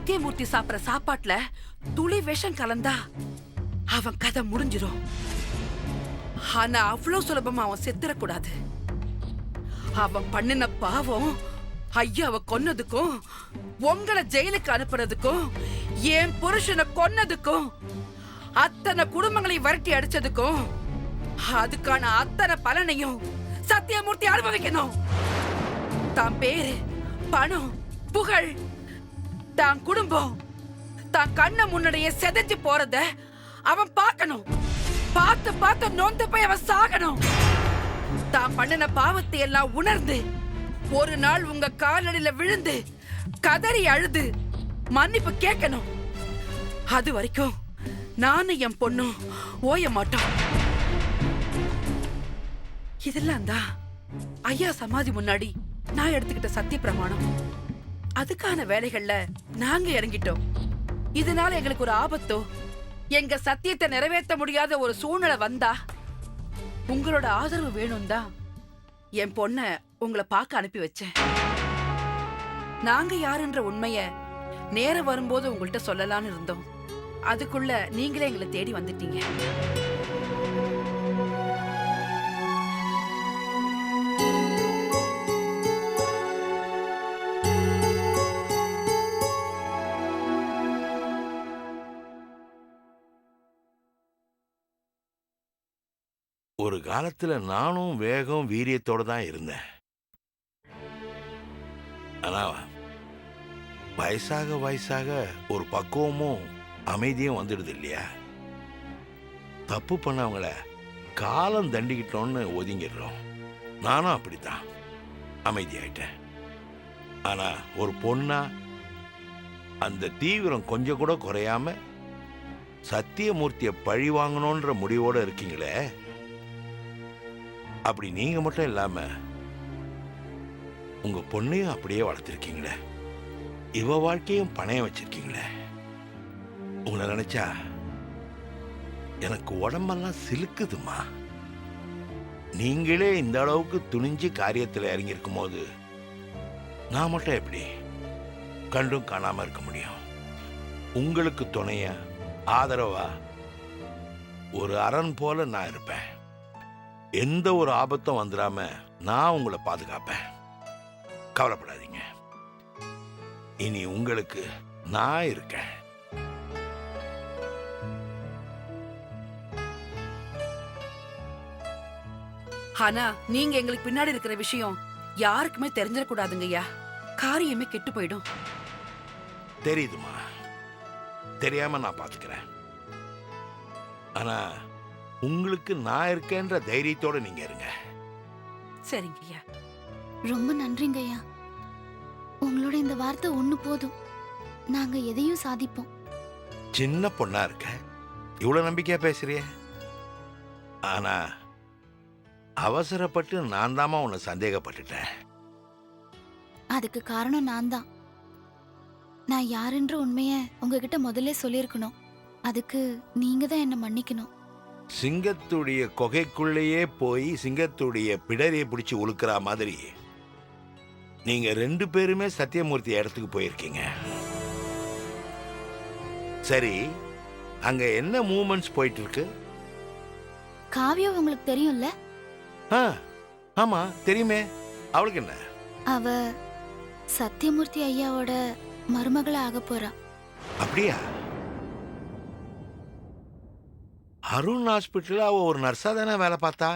சத்தியமூர்த்தி சாப்பிடுற சாப்பாட்டுல துளி விஷம் கலந்தா அவன் கதை முடிஞ்சிரும். ஆனா அவ்வளவு சுலபமா அவன் செத்துறக்கூடாது. அவன் பண்ணின பாவம் ஐயாவை கொன்னதுக்கும், உங்களை ஜெயிலுக்கு அனுப்புறதுக்கும், என் புருஷனை கொன்னதுக்கும், அத்தனை குடும்பங்களை விரட்டி அடிச்சதுக்கும், அதுக்கான அத்தனை பலனையும் சத்தியமூர்த்தி அனுபவிக்கணும். தான் பேரு, பணம், புகழ், தான் குடும்பம் தான் கண்ண முன்னாடியே செதஞ்சு போறத அவன் பார்க்கணும். பார்த்து பார்த்து நொந்து போய் அவன் சாகணும். தான் பண்ணின பாவத்தை எல்லாம் உணர்ந்து ஒரு நாள் உங்க காலடியில விழுந்து கதறி அழுது மன்னிப்பு கேட்கணும். அது வரைக்கும் நானும் என் பொண்ணும் ஓய மாட்டோம். இதெல்லாம் தான் ஐயா சமாதி முன்னாடி நான் எடுத்துக்கிட்ட சத்திய பிரமாணம். அதுக்கான வேலைகள்ல நாங்க இறங்கிட்டோம். இதனால எங்களுக்கு ஒரு ஆபத்தோ, எங்க சத்தியத்தை நிறைவேற்ற முடியாத ஒரு சூழ்நிலை வந்தா உங்களோட ஆதரவு வேணும் தான் என் பொண்ண உங்களை பார்க்க அனுப்பி வச்சேன். நாங்க யாருன்ற உண்மைய நேரம் வரும்போது உங்கள்கிட்ட சொல்லலாம்னு இருந்தோம். அதுக்குள்ள நீங்களே எங்களை தேடி வந்துட்டீங்க. ஒரு காலத்துல நானும் வேகம் வீரியத்தோட தான் இருந்தேன். ஆனா வயசாக வயசாக ஒரு பக்குவமும் அமைதியும் வந்துடுது இல்லையா? தப்பு பண்ணவங்கள காலம் தண்டிக்கிட்டோன்னு ஒதுங்கிடுறோம். நானும் அப்படித்தான் அமைதியாயிட்டேன். ஆனா ஒரு பொண்ணா அந்த தீவிரம் கொஞ்சம் கூட குறையாம சத்தியமூர்த்தியை பழி வாங்கணுன்ற முடிவோட இருக்கீங்களே, அப்படி நீங்க மட்டும் இல்லாம உங்க பொண்ணையும் அப்படியே வளர்த்திருக்கீங்களே, இவ வாழ்க்கையும் பணையம் வச்சிருக்கீங்களே. உங்களை நினைச்சா எனக்கு உடம்பெல்லாம் சிலுக்குதுமா. நீங்களே இந்த அளவுக்கு துணிஞ்சு காரியத்தில் இறங்கி இருக்கும் போது நான் மட்டும் எப்படி கண்டும் காணாம இருக்க முடியும்? உங்களுக்கு துணைய ஆதரவா ஒரு அரண் போல நான் இருப்பேன். எந்த ஒரு ஆபத்தும் வந்துடாம நான் உங்களை பாதுகாப்பேன். கவலைப்படாதீங்க. இனி உங்களுக்கு நான் இருக்கேன். ஆனா நீங்க எங்களுக்கு பின்னாடி இருக்கிற விஷயம் யாருக்குமே தெரிஞ்சிடக்கூடாதுங்கய்யா. காரியமே கெட்டு போயிடும். தெரியுதுமா, தெரியாம நான் பாத்துக்கிறேன். ஆனா உங்களுக்கு நான் இருக்கேன்ற தைரியத்தோட நீங்க இருங்க. சரிங்கய்யா. ரொம்ப நன்றிங்க ஐயா. உங்களோட இந்த வார்த்தை ஒண்ணு போதும், நாங்க எதையும் சாதிப்போம். சின்ன பொண்ணா இருக்க, இவ்வளவு நம்பிக்கையா பேசுறிய. ஆனா அவசரப்பட்டு நான் தாமா உன்னை சந்தேகப்பட்டுட்டேன். அதுக்கு காரணம் நான் தான். நான் யாருன்ற உண்மைய உங்ககிட்ட முதல்ல சொல்லியிருக்கணும். அதுக்கு நீங்க தான் என்ன மன்னிக்கணும். சிங்கத்துடைய கொகைக்குள்ளேயே போய் சிங்கத்துடைய பிடரியை பிடிச்சி உழுக்கிற மாதிரி நீங்க 2 பேருமே சத்தியமூர்த்தி இடத்துக்கு போயிருக்கீங்க. சரி, அங்க என்ன மூவ்மெண்ட்ஸ் போயிட்டு இருக்கு? காவியா உங்களுக்கு தெரியும்ல? ஆமா தெரியுமே. அவளுக்கு என்ன? அவ சத்தியமூர்த்தி ஐயாவோட மருமகளா ஆக போறா. அப்படியா? அருண் ஹாஸ்பிட்டல்ல அவ ஒரு நர்ஸா தானே வேலை பார்த்தா.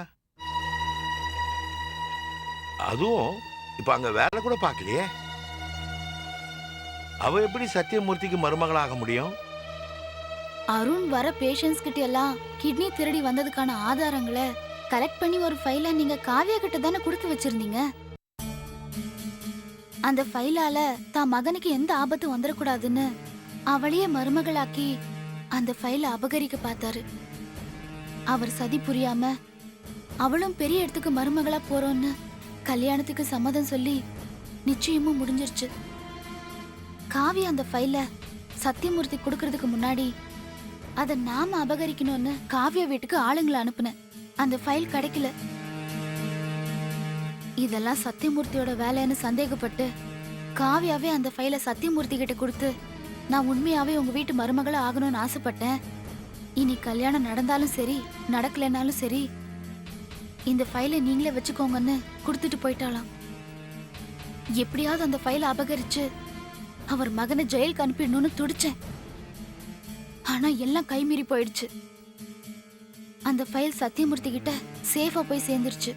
அதுவும் இப்ப அங்க வேலை கூட பார்க்கலையே. அவ எப்படி சத்தியமூர்த்திக்கு மருமகளாக முடியும்? அருண் வர பேஷண்ட்ஸ் கிட்ட எல்லாம் கிட்னி திருடி வந்ததுக்கான ஆதாரங்களை கலெக்ட் பண்ணி ஒரு ஃபைல நீங்க காவியா கிட்ட தானே கொடுத்து வச்சிருந்தீங்க. அந்த ஃபைலால தான் மகனுக்கு எந்த ஆபத்தும் வந்துடக்கூடாதுன்னு அவளையே மருமகளாக்கி அந்த ஃபைல அபகரிக்க பார்த்தாரு. அவர் சதி புரியாம அவளும் பெரிய இடத்துக்கு மருமகளா போறோன்னு கல்யாணத்துக்கு சம்மதம் சொல்லி நிச்சயமும் முடிஞ்சிருச்சு. காவியா அந்த ஃபைல சத்தியமூர்த்தி கொடுக்கறதுக்கு முன்னாடி அதை நாம அபகரிக்கணும்னு காவியா வீட்டுக்கு ஆளுங்களை அனுப்புனேன். அந்த ஃபைல் கிடைக்கல. இதெல்லாம் சத்தியமூர்த்தியோட வேலைன்னு சந்தேகப்பட்டு காவியாவே அந்த ஃபைலை சத்தியமூர்த்தி கிட்ட கொடுத்து நான் உண்மையாவே உங்க வீட்டு மருமகளா ஆகணும்னு ஆசைப்பட்டேன். இனி கல்யாணம் நடந்தாலும் சரி நடக்கலைனாலும் சரி இந்த ஃபைலை நீங்களே வச்சுக்கோங்கன்னு கொடுத்துட்டு போயிட்டாளாம். எப்படியாவது அந்த ஃபைலை அபகரிச்சு அவர் மகனை ஜெயிலுக்கு அனுப்பிடணும்னு துடிச்சேன். ஆனா எல்லாம் கைமீறி போயிடுச்சு. அந்த ஃபைல் சத்தியமூர்த்தி கிட்ட சேஃபா போய் சேர்ந்துருச்சு.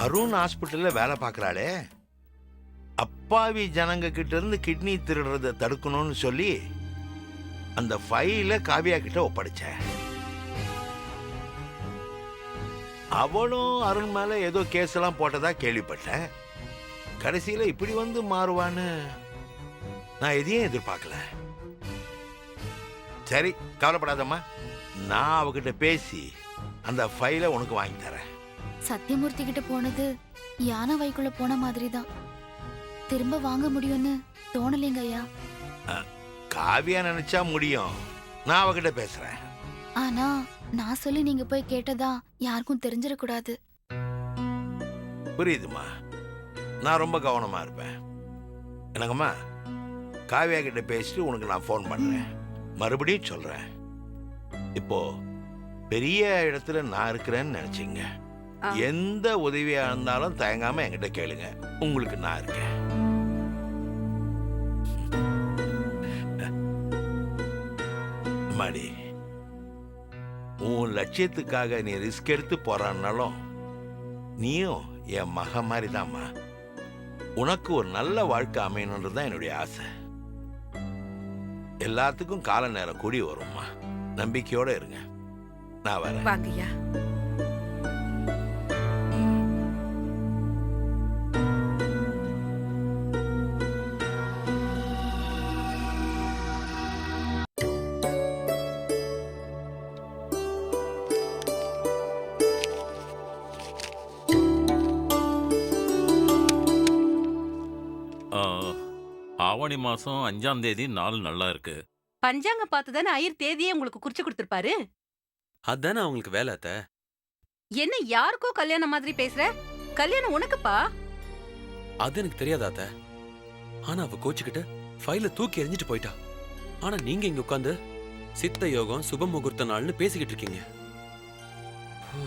அருண் ஹாஸ்பிட்டல்ல வேலை பார்க்கறாளே, அப்பாவி ஜனங்க கிட்ட இருந்து கிட்னி திருடுறதை தடுக்கணும்னு சொல்லி அந்த ஃபைலை காவியா கிட்ட ஒப்படைச்சேன். அவளும் அருண் மேல ஏதோ கேஸ் எல்லாம் போட்டதா கேள்விப்பட்டேன். கடைசியில இப்படி வந்து மாறுவான்னு நான் எதையும் எதிர்பார்க்கல. சரி, கவலைப்படாதம்மா, நான் அவகிட்ட பேசி அந்த ஃபைலை உனக்கு வாங்கி தரேன். சத்தியமூர்த்தி கிட்ட போனது யானை வைக்குள்ள போன மாதிரி தான். திரும்ப வாங்க முடியும்னு தோணலைங்க ஐயா. காவியா நினைச்சா முடியும். நான் அவகிட்ட பேசுறேன். ஆனா நான் சொல்லி நீங்க போய் கேட்டதா யாருக்கும் தெரிஞ்சிடக்கூடாது. புரியுதுமா, நான் ரொம்ப கவனமா இருப்பேன். என்னங்கம்மா, காவியா கிட்ட பேசிட்டு உனக்கு நான் ஃபோன் பண்றேன். மறுபடியும் சொல்றேன், இப்போ பெரிய இடத்துல நான் இருக்கிறேன்னு நினைச்சீங்க. எந்த உதவியா இருந்தாலும் தயங்காம என்கிட்ட கேளுங்க, உங்களுக்கு நான் இருக்கேன். மாடி, உன் லட்சியத்துக்காக நீ ரிஸ்க் எடுத்து போறான்னாலும் நீயும் என் மக மாதிரி தான்மா. உனக்கு ஒரு நல்ல வாழ்க்கை அமையணுன்றது தான் என்னுடைய ஆசை. எல்லாத்துக்கும் கால நேரம் கூடி வரும்மா. நம்பிக்கையோட இருங்க. நான் வரேன். வாங்கய்யா. ஆவணி மாசம் 5ஆம் தேதி நாள் நல்லா இருக்கு. பஞ்சாங்க பார்த்துதானே ஐயர் தேதியே உங்களுக்கு குறிச்சு கொடுத்திருப்பாரு. அதானே அவங்களுக்கு வேலை அத்த. என்ன யாருக்கோ கல்யாணம் மாதிரி பேசுற? கல்யாணம் உனக்குப்பா. அது எனக்கு தெரியாதா அத்த. ஆனா அவ கோச்சுக்கிட்டு ஃபைல தூக்கி எறிஞ்சிட்டு போயிட்டா. ஆனா நீங்க இங்க உட்காந்து சித்த யோகம் சுப முகூர்த்த நாள்னு பேசிக்கிட்டு இருக்கீங்க.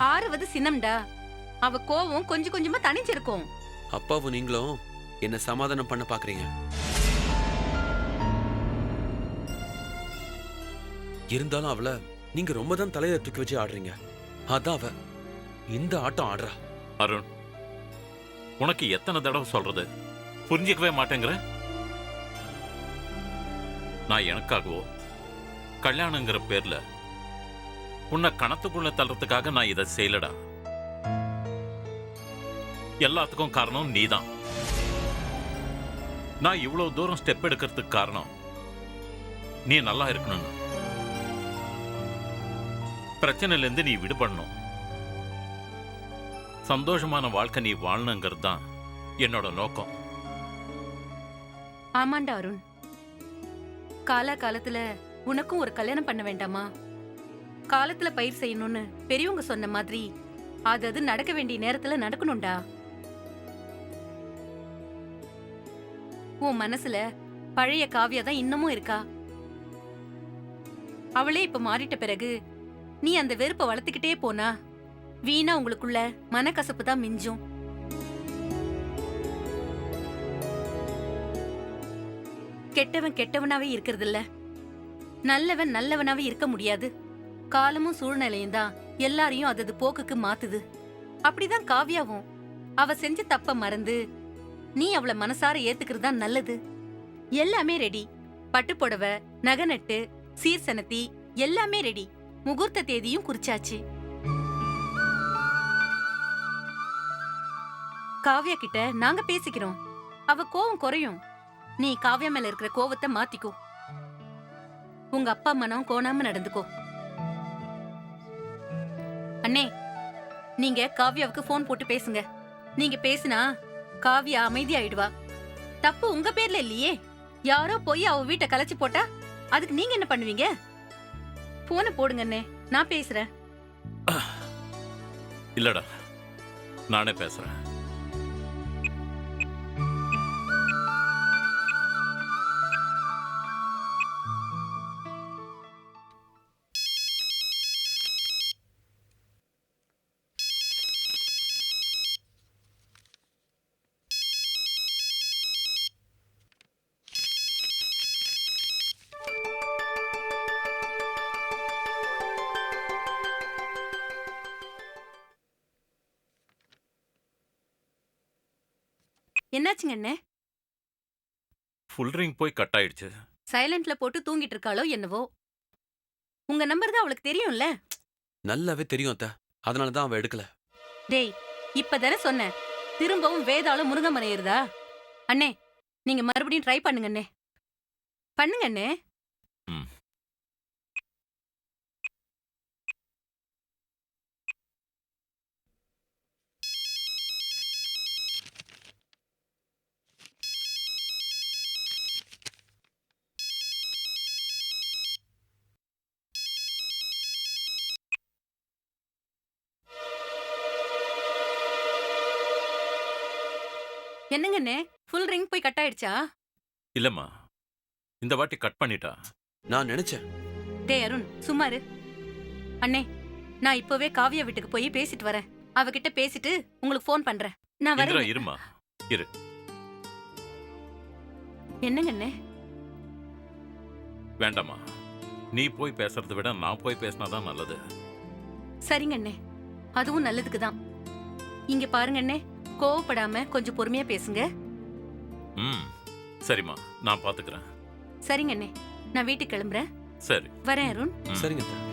6வது சின்னம்டா. அவ கோவம் கொஞ்சம் கொஞ்சமா தணிஞ்சிருக்கும். அப்பாவும் நீங்களும் என்ன சமாதானம் பண்ண பாக்குறீங்க. இருந்தாலும் அவளை நீங்க ரொம்ப தான் தலையில தூக்கி வச்சு ஆடுறீங்க. அதான் அவ இந்த ஆட்டம் ஆடுறா. அருண், உனக்கு எத்தனை தடவை சொல்றது? புரிஞ்சிக்கவே மாட்டேங்கிற. நான் எனக்காகவோ கல்யாணங்கிற பேர்ல உன்னை கணத்துக்குள்ள தள்ளுறதுக்காக நான் இதை செய்யலடா. எல்லாத்துக்கும் காரணம் நீதான். நான் இவ்வளவு தூரம் ஸ்டெப் எடுக்கிறதுக்கு காரணம் நீ நல்லா இருக்கணும். பிரச்சனையில இருந்து நீ விடுபடணும். சந்தோஷமான வாழ்க்கை நீ வாழணுங்கிறது தான் என்னோட நோக்கம். ஆமாண்டா அருண், காலத்துல உனக்கும் ஒரு கல்யாணம் பண்ண வேண்டாமா? காலத்துல பயிர் செய்யணும்னு பெரியவங்க சொன்ன மாதிரி அது நடக்க வேண்டிய நேரத்துல நடக்கணும்டா. உன் மனசுல பழைய காவியா தான் இன்னமும் இருக்கா. அவளே இப்ப மாறிட்ட பிறகு நீ அந்த வெறுப்பை வளர்த்துக்கிட்டே போனா வீணா உங்களுக்குள்ள மனக்கசப்பு தான் மிஞ்சும். கெட்டவன் கெட்டவனாவே இருக்கிறது இல்ல, நல்லவன் நல்லவனாவே இருக்க முடியாது. காலமும் சூழ்நிலையும் தான் எல்லாரையும் அதது போக்குக்கு மாத்துது. அப்படிதான் காவியாவும் அவ செஞ்ச தப்ப மறந்து நீ அவளை மனசார ஏத்துக்கிறதா நல்லது. எல்லாமே ரெடி. பட்டுப்புடவை, நகை நட்டு, சீர்சனத்தி எல்லாமே ரெடி. முகூர்த்த தேதியும் குறிச்சாச்சு. காவ்யா கிட்ட நாங்க பேசிக்கிறோம். அவ கோவம் குறையும். நீ காவ்யா மேல இருக்கிற கோவத்தை மாத்திக்கோ. உங்க அப்பா மனம் கோணாம நடந்துக்கோ. அண்ணே, நீங்க காவ்யாவுக்கு போன் போட்டு பேசுங்க. நீங்க பேசினா காவ்யா அமைதியாயிடுவா. தப்பு உங்க பேர்ல இல்லையே. யாரோ போய் அவ வீட்டை கலைச்சு போட்டா அதுக்கு நீங்க என்ன பண்ணுவீங்க? போனை போடுங்க அண்ணே, நான் பேசுறேன். இல்லடா, நானே பேசுறேன். என்னாச்சுங்க அண்ணே? ஃபுல் ரிங் போய் கட் ஆயிடுச்சு. சைலண்ட்ல போட்டு தூங்கிட்டு இருக்காளோ என்னவோ. உங்க நம்பர் தான் அவளுக்கு தெரியும்ல. நல்லாவே தெரியும் அத்தை, அதனால தான் அவ எடுக்கல. டேய், இப்பதானே சொன்னேன், திரும்பவும் வேதாளம் முருங்கை மரம் ஏறுதா? அண்ணே, நீங்க மறுபடியும் ட்ரை பண்ணுங்க அண்ணே. பண்ணுங்க அண்ணே. ம். என்னங்க அண்ணே, ஃபுல் ரிங் போய் கட் ஆயிடுச்சா? இல்லம்மா, இந்த வாட்டி கட் பண்ணிட்டா. நான் நினைச்சேன். டேய் அருண், சும்மா இரு. அண்ணே, நான் இப்பவே காவியா வீட்டுக்கு போய் பேசிட்டு வரேன். அவகிட்ட பேசிட்டு உங்களுக்கு ஃபோன் பண்றேன். நான் இந்திரா, வரேன். இருமா, இரு. என்னங்க அண்ணே? வேண்டாமா, நீ போய் பேசுறதை விட நான் போய் பேசினாதான் நல்லது. சரிங்க அண்ணே, அதுவும் நல்லதுக்கு தான். இங்க பாருங்க அண்ணே, கோவப்படாம கொஞ்சம் பொறுமையா பேசுங்க. ம், சரிம்மா, நான் பாத்துக்கிறேன். சரிங்க அண்ணே, நான் வீட்டுக்கு கிளம்புறேன். சரி. வரேன் அருண். சரிங்க அத்தை.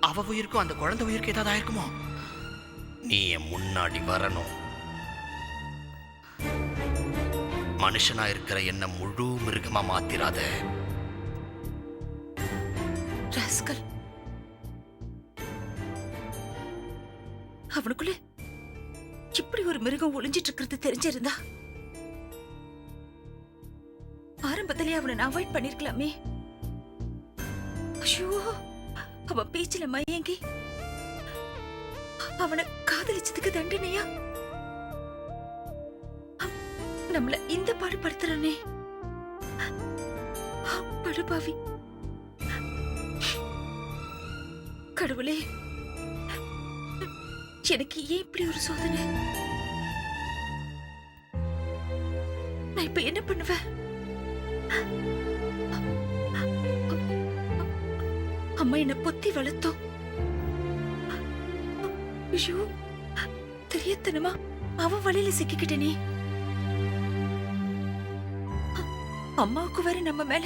அவ உயிருக்கும் அந்த குழந்தை உயிருக்கு ஏதாவது ஆயிருக்குமோ? நீ என் முன்னாடி வரணும். மனுஷனா இருக்கிற என்ன முழு மிருகமா மாத்திராத. ராஸ்கல், அவனுக்குள்ள இப்படி ஒரு மிருகம் ஒளிஞ்சிட்டு இருக்கிறது தெரிஞ்சிருந்தா ஆரம்பத்திலே அவனை நான் அவாய்ட் பண்ணிருக்கலாமே. ஐயோ, அவன் பேச்சுல மயங்கி அவனை காதலிச்சதுக்கு தண்டனையா நம்மள இந்த பாடுபடுத்துறானே, படுபாவி. கடவுளே, எனக்கு ஏன் இப்படி ஒரு சோதனை? நான் இப்ப என்ன பண்ணுவேன்? அம்மா என்ன பொத்தி வளர்த்தோம். ஐயோ, தெரியத்தனமா அவன் வழியில சிக்கிக்கிட்டனே. அம்மாவுக்கு வர நம்ம மேல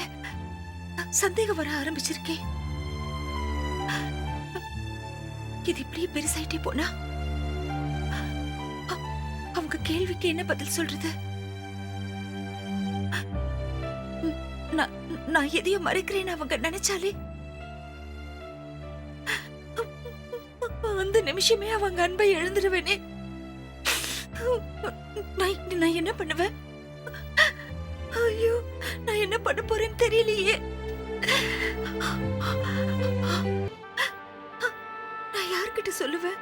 சந்தேகம் வர ஆரம்பிச்சிருக்கேன். இது இப்படியே பெருசாயிட்டே போனா அவங்க கேள்விக்கு என்ன பதில் சொல்றது? நான் எதையும் மறைக்கிறேன்னு அவங்க நினைச்சாலே அந்த நிமிஷமே அவங்க அன்பை எழுந்துருவேனே. நான் என்ன பண்ணுவேன்? ஐயோ, நான் என்ன பண்ண போறேன்னு தெரியலையே. நான் யார்கிட்ட சொல்லுவேன்?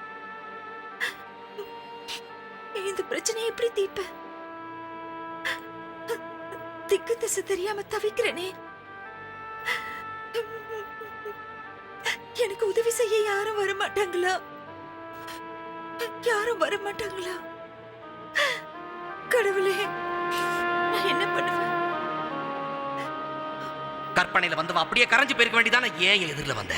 இந்த பிரச்சனையை எப்படி தீர்ப்பேன்? திக்கு திசை தெரியாம தவிக்கிறேனே. எனக்கு உதவி செய்ய யாரும் வர மாட்டாங்களா? யாரும் வர மாட்டாங்களா? கடவுளே, நான் என்ன பண்ணுவேன்? கற்பனையில வந்தவ அப்படியே கரைஞ்சு போயிருக்க வேண்டியதானே. ஏன் எதிரில வந்த?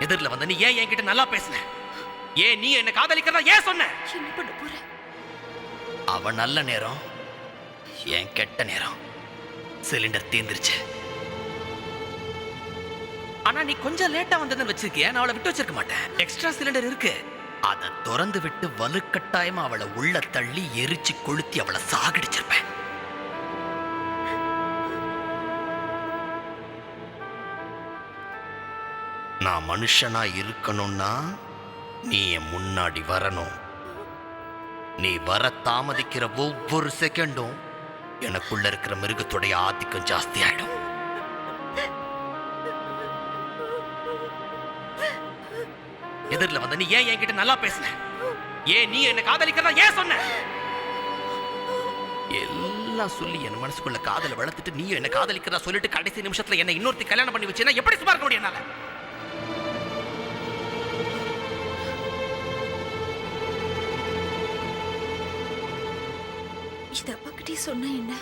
எதிரில் வந்த நீ ஏன் என்கிட்ட நல்லா பேசுன? ஏன் நீ என்ன காதலிக்கிறதா ஏன் சொன்ன? என்ன பண்ண போற? அவ நல்ல நேரம், என் கெட்ட நேரம். சிலிண்டர் தீர்ந்துருச்சு. ஆனா நீ கொஞ்சம் லேட்டா வந்ததுன்னு வச்சிருக்கிய, நான் அவளை விட்டு வச்சிருக்க மாட்டேன். எக்ஸ்ட்ரா சிலிண்டர் இருக்கு. அதை திறந்து விட்டு வலுக்கட்டாயமா அவளை உள்ள தள்ளி எரிச்சு கொளுத்தி அவளை சாகடிச்சிருப்பேன். நான் மனுஷனா இருக்கணும்னா நீ என் முன்னாடி வரணும். நீ வர தாமதிக்கிற ஒவ்வொரு செகண்டும் எனக்குள்ள இருக்கிற மிருகத்துடைய ஆதிக்கம் ஜாஸ்தி ஆயிடும். எதிரில் வந்த நீ ஏன் என்கிட்ட நல்லா பேசுன? ஏன் நீ என்ன காதலிக்கிறதா ஏன் சொன்ன? எல்லாம் சொல்லி என் மனசுக்குள்ள காதலை வளர்த்துட்டு நீ என்ன காதலிக்கிறதா சொல்லிட்டு கடைசி நிமிஷத்துல என்ன இன்னொருத்தி கல்யாணம் பண்ணி வச்சேன்னா எப்படி சும்மா இருக்க முடியும் என்னால? இது அப்பா கிட்டே சொன்ன என்ன?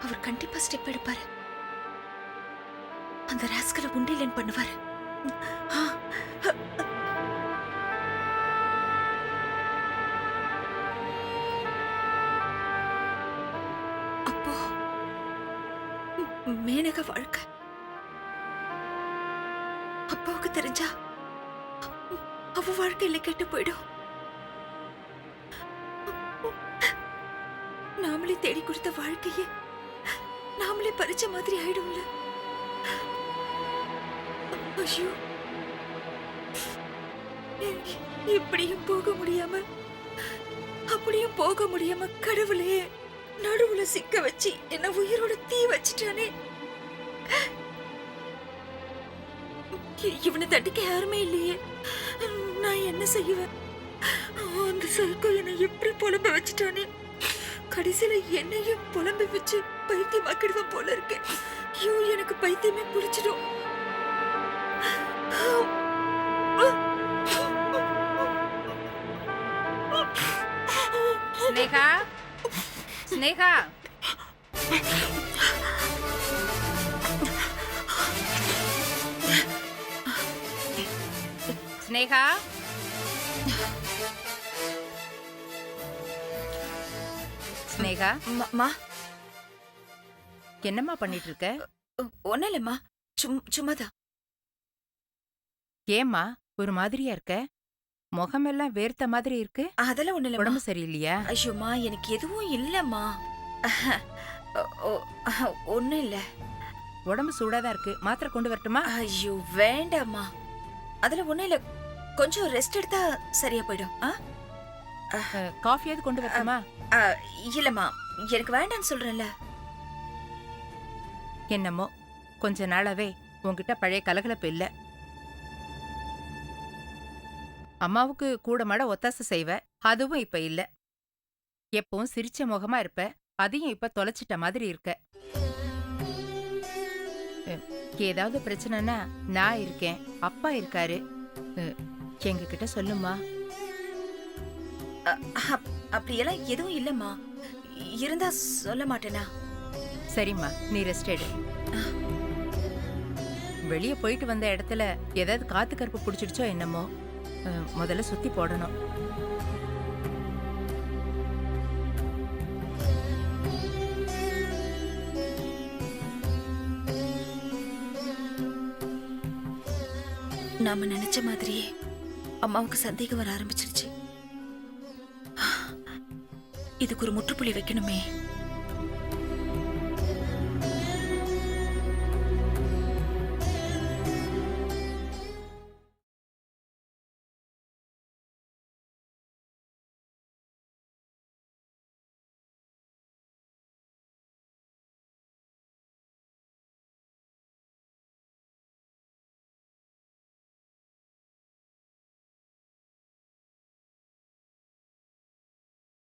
அவர் கண்டிப்பா ஸ்டெப் எடுப்பாரு. அந்த ராஸ்கலை உண்டிலன் பண்ணுவாரு. அப்போ மேனக வாழ்க்கை அப்பாவுக்கு தெரிஞ்சா அவ வாழ்க்கையில கெட்டு போயிடும். நாமளே தேடி கொடுத்த வாழ்க்கையே நாமளே பறிச்ச மாதிரி ஆயிடும்ல. ஐயோ, இப்படியும் போக முடியாம அப்படியும் போக முடியாம கடவுளே நடுவுல சிக்க வச்சு என்ன உயிரோட தீ வச்சிட்டானே. இவனை தண்டிக்க யாருமே இல்லையே, நான் என்ன செய்வேன்? அந்த சைக்கோ என்னை எப்படி புலம்ப வச்சிட்டானே. கடைசியில என்னையும் புலம்பி வச்சு பைத்தியமாக்கிடுவேன் போல இருக்கு. ஐயோ, எனக்கு பைத்தியமே பிடிச்சிடும். ஸ்னேகா, ஸ்னேகா, ஸ்னேகா, ஸ்னேகா, மா, என்னம்மா பண்ணிட்டு இருக்க? ஒன்னும் இல்லம்மா, சும்மாதான். ஏம்மா ஒரு மாதிரியா இருக்க? முகமெல்லாம் வேர்த்த மாதிரி இருக்கு. அதெல்லாம் ஒண்ணு இல்லம்மா. உடம்பு சரியில்லையா? ஐயோம்மா, எனக்கு எதுவும் இல்லம்மா. ஒண்ணும் இல்ல. உடம்பு சூடாதான் இருக்கு. மாத்திரை கொண்டு வரட்டுமா? ஐயோ வேண்டாம்மா, அதுல ஒண்ணும் இல்ல. கொஞ்சம் ரெஸ்ட் எடுத்தா சரியா போயிடும். காஃபியாவது கொண்டு வரட்டுமா? இல்லம்மா, எனக்கு வேண்டாம்னு சொல்றேன்ல. என்னமோ கொஞ்ச நாளாவே உன்கிட்ட பழைய கலகலப்பு இல்ல. அம்மாவுக்கு கூட மாட ஒத்தாசை செய்வ, அதுவும் இப்ப இல்ல. எப்பவும் சிரிச்ச முகமா இருப்ப, அதையும் இப்ப தொலைச்சிட்ட மாதிரி இருக்க. ஏதாவது பிரச்சனைனா நான் இருக்கேன், அப்பா இருக்காரு, எங்க கிட்ட சொல்லுமா. அப்படியெல்லாம் எதுவும் இல்லம்மா. இருந்தா சொல்ல மாட்டேனா? சரிம்மா, நீ ரெஸ்ட் எடு. வெளியே போயிட்டு வந்த இடத்துல ஏதாவது காத்து கருப்பு பிடிச்சிடுச்சோ என்னமோ, முதல்ல சுத்தி போடணும். நாம நினைச்ச மாதிரியே அம்மாவுக்கு சந்தேகம் வர ஆரம்பிச்சிருச்சு. இதுக்கு ஒரு முற்றுப்புள்ளி வைக்கணுமே.